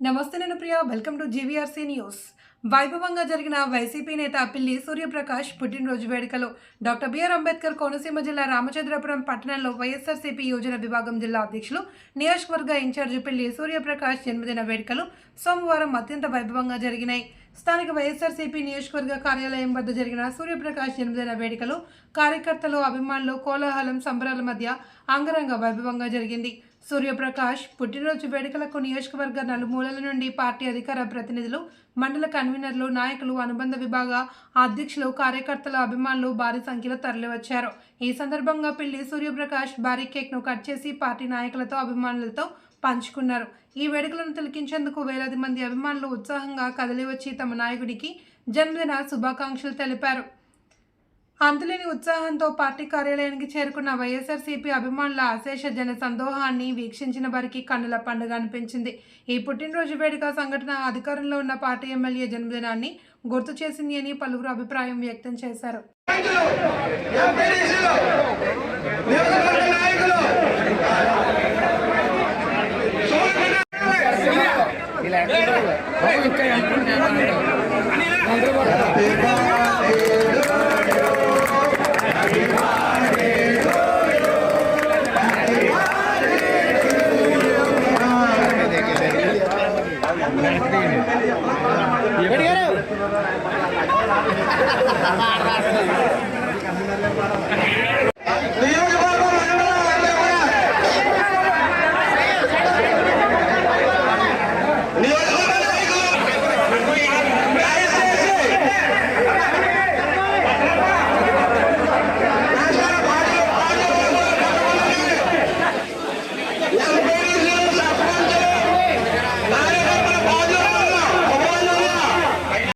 నమస్తే నేను Priya welcome to GVRC news. వైభవంగా జరిగిన వైసీపీ నేత పిల్లి సూర్యప్రకాష్ పుట్టినరోజు వేడుకలు డాక్టర్ బిఆర్ అంబేద్కర్ కోనసీమ జిల్లా రామచంద్రపురం పట్టణంలో వైఎస్ఆర్సీపీ యోజన విభాగం జిల్లా అధ్యక్షులు నియోజకవర్గ ఇన్ఛార్జి పిల్లి సూర్యప్రకాష్ జన్మదిన వేడుకలు సోమవారం అత్యంత వైభవంగా జరిగినాయి. స్థానిక వైఎస్ఆర్సీపీ నియోజకవర్గ కార్యాలయం వద్ద జరిగిన సూర్యప్రకాష్ జన్మదిన వేడుకలు కార్యకర్తలు అభిమానులు కోలాహలం సంబరాల మధ్య అంగరంగ వైభవంగా జరిగింది. సూర్యప్రకాష్ పుట్టినరోజు వేడుకలకు నియోజకవర్గ నలుమూలల నుండి పార్టీ అధికార ప్రతినిధులు, మండల కన్వీనర్లు, నాయకులు, అనుబంధ విభాగ అధ్యక్షులు, కార్యకర్తల అభిమానులు భారీ సంఖ్యలో తరలివచ్చారు. ఈ సందర్భంగా పిల్లి సూర్యప్రకాష్ భారీ కేక్ను కట్ చేసి పార్టీ నాయకులతో అభిమానులతో పంచుకున్నారు. ఈ వేడుకలను తిలకించేందుకు వేలాది మంది అభిమానులు ఉత్సాహంగా కదిలివచ్చి తమ నాయకుడికి జన్మదిన శుభాకాంక్షలు తెలిపారు. అంతులేని ఉత్సాహంతో పార్టీ కార్యాలయానికి చేరుకున్న వైఎస్ఆర్సీపీ అభిమానుల అశేష జన సందోహాన్ని వీక్షించిన వారికి కన్నుల పండుగ అనిపించింది. ఈ పుట్టినరోజు వేడుక సంఘటన అధికారంలో ఉన్న పార్టీ ఎమ్మెల్యే జన్మదినాన్ని గుర్తు చేసింది అని పలువురు అభిప్రాయం వ్యక్తం చేశారు.